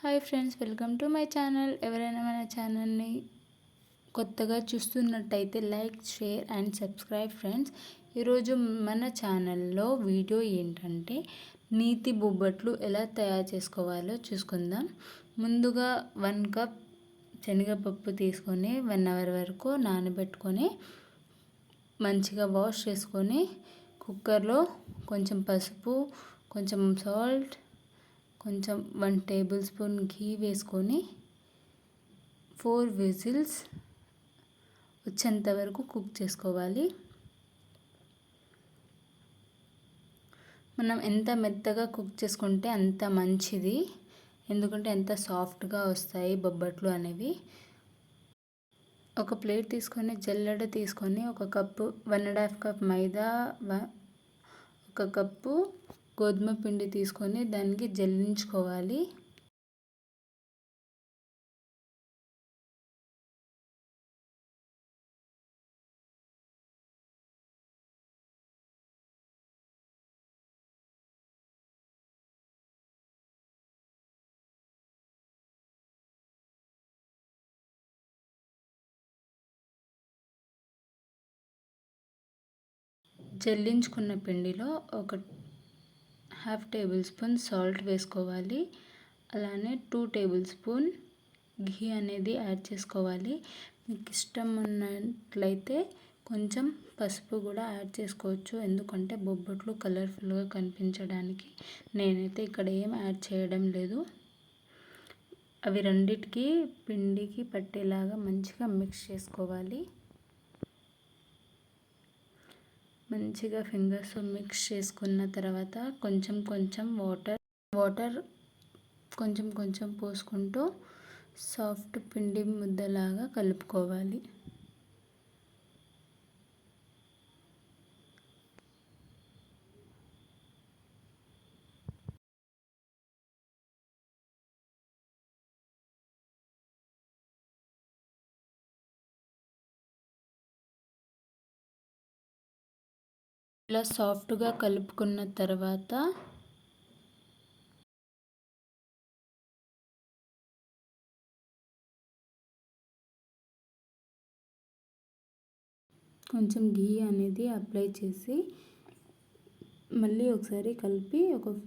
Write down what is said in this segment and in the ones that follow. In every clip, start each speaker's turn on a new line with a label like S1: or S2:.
S1: Hi friends, welcome to my channel. ఎవరైనా మన ఛానల్ని కొత్తగా చూస్తున్నట్టయితే like, share and subscribe friends. ఈరోజు మన ఛానల్లో వీడియో ఏంటంటే నీతి బొబ్బట్లు ఎలా తయారు చేసుకోవాలో చూసుకుందాం. ముందుగా 1 కప్ శనగపప్పు తీసుకొని 1 అవర్ వరకు నానబెట్టుకొని మంచిగా వాష్ చేసుకొని కుక్కర్లో కొంచెం పసుపు, కొంచెం సాల్ట్, కొంచెం 1 టేబుల్ స్పూన్ ఘీ వేసుకొని 4 విజిల్స్ వచ్చేంత వరకు కుక్ చేసుకోవాలి. మనం ఎంత మెత్తగా కుక్ చేసుకుంటే అంత మంచిది, ఎందుకంటే ఎంత సాఫ్ట్గా వస్తాయి బొబ్బట్లు అనేవి. ఒక ప్లేట్ తీసుకొని జల్లెడ తీసుకొని 1 కప్పు 1.5 కప్ మైదా, 1 కప్పు గోధుమ పిండి తీసుకొని దానికి జల్లించుకోవాలి. జల్లించుకున్న పిండిలో 1/2 టేబుల్ స్పూన్ సాల్ట్ వేసుకోవాలి. అలానే 2 టేబుల్ స్పూన్ ఘీ అనేది యాడ్ చేసుకోవాలి. మీకు ఇష్టం ఉన్నట్లయితే కొంచెం పసుపు కూడా యాడ్ చేసుకోవచ్చు, ఎందుకంటే బొబ్బట్లు కలర్ఫుల్గా కనిపించడానికి. నేనైతే ఇక్కడ ఏం యాడ్ చేయడం లేదు. అవి రెండిటికి పిండికి పట్టేలాగా మంచిగా మిక్స్ చేసుకోవాలి. మంచిగా ఫింగర్స్తో మిక్స్ చేసుకున్న తర్వాత కొంచెం వాటర్ కొంచెం కొంచెం పోసుకుంటూ సాఫ్ట్ పిండి ముద్దలాగా కలుపుకోవాలి. ఇలా సాఫ్ట్గా కలుపుకున్న తర్వాత కొంచెం ఘీ అనేది అప్లై చేసి మళ్ళీ ఒకసారి కలిపి ఒక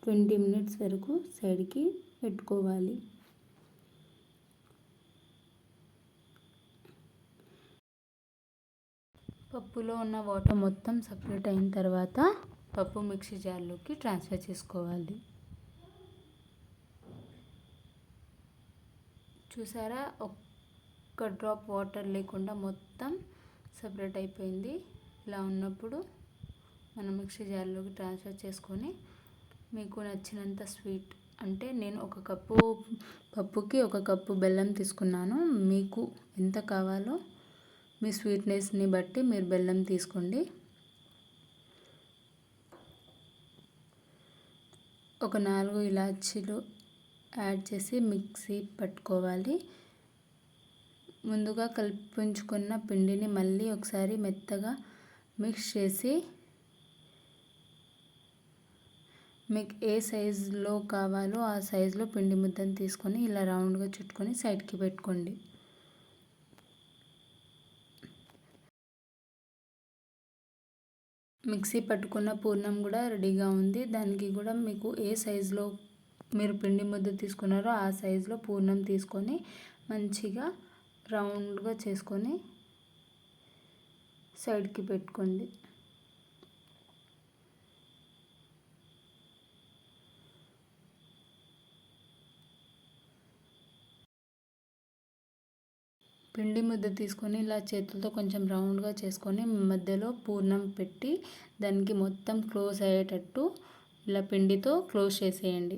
S1: 20 మినిట్స్ వరకు సైడ్కి పెట్టుకోవాలి. పప్పులో ఉన్న వాటర్ మొత్తం సపరేట్ అయిన తర్వాత పప్పు మిక్సీ జార్లోకి ట్రాన్స్ఫర్ చేసుకోవాలి. చూసారా, ఒక్క డ్రాప్ వాటర్ లేకుండా మొత్తం సపరేట్ అయిపోయింది. ఇలా ఉన్నప్పుడు మనం మిక్సీ జార్లోకి ట్రాన్స్ఫర్ చేసుకొని మీకు నచ్చినంత స్వీట్, అంటే నేను 1 కప్పు పప్పుకి 1 కప్పు బెల్లం తీసుకున్నాను. మీకు ఎంత కావాలో మీ స్వీట్నెస్ని బట్టి మీరు బెల్లం తీసుకోండి. ఒక 4 ఇలాచీలు యాడ్ చేసి మిక్సీ పట్టుకోవాలి. ముందుగా కలిపించుకున్న పిండిని మళ్ళీ ఒకసారి మెత్తగా మిక్స్ చేసి మీకు ఏ సైజులో కావాలో ఆ సైజులో పిండి ముద్దను తీసుకొని ఇలా రౌండ్గా చుట్టుకొని సైడ్కి పెట్టుకోండి. మిక్సీ పట్టుకున్న పూర్ణం కూడా రెడీగా ఉంది. దానికి కూడా మీకు ఏ సైజులో మీరు పిండి ముద్ద తీసుకున్నారో ఆ సైజులో పూర్ణం తీసుకొని మంచిగా రౌండ్గా చేసుకొని సైడ్కి పెట్టుకోండి. పిండి ముద్ద తీసుకొని ఇలా చేతులతో కొంచెం రౌండ్గా చేసుకొని మధ్యలో పూర్ణం పెట్టి దానికి మొత్తం క్లోజ్ అయ్యేటట్టు ఇలా పిండితో క్లోజ్ చేసేయండి.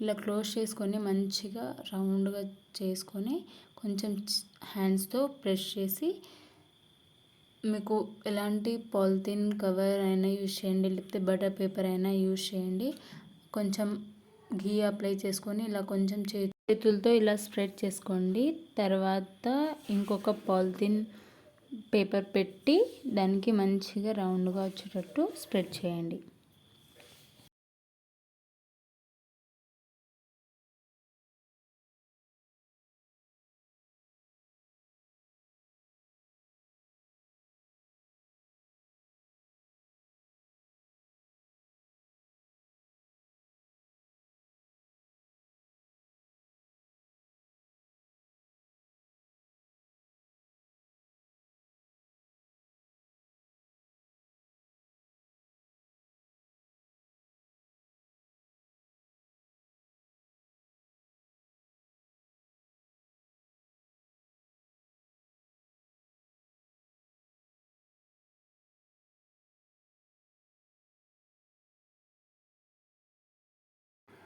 S1: ఇలా క్లోజ్ చేసుకొని మంచిగా రౌండ్గా చేసుకొని కొంచెం హ్యాండ్స్తో ప్రెస్ చేసి మీకు ఎలాంటి పాలిథిన్ కవర్ అయినా యూజ్ చేయండి, లేకపోతే బటర్ పేపర్ అయినా యూజ్ చేయండి. కొంచెం ఘీ అప్లై చేసుకొని ఇలా కొంచెం చేతులతో ఇలా స్ప్రెడ్ చేసుకోండి. తర్వాత ఇంకొక పాలిథిన్ పేపర్ పెట్టి దానికి మంచిగా రౌండ్గా వచ్చేటట్టు స్ప్రెడ్ చేయండి.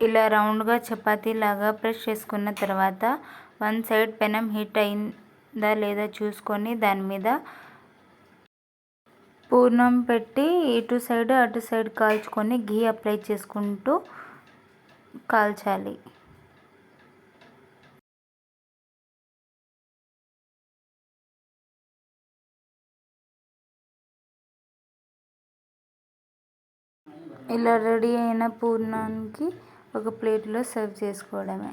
S1: ఇలా రౌండ్గా చపాతీలాగా ప్రెస్ చేసుకున్న తర్వాత వన్ సైడ్ పెనం హీట్ అయిందా లేదా చూసుకొని దాని మీద పూర్ణం పెట్టి ఇటు సైడ్ అటు సైడ్ కాల్చుకొని ఘీ అప్లై చేసుకుంటూ కాల్చాలి. ఇలా రెడీ అయిన పూర్ణానికి ఒక ప్లేట్లో సర్వ్ చేసుకోవడమే.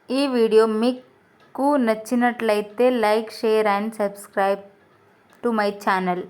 S1: ఈ వీడియో మీకు నచ్చినట్లయితే like, share and subscribe to my channel.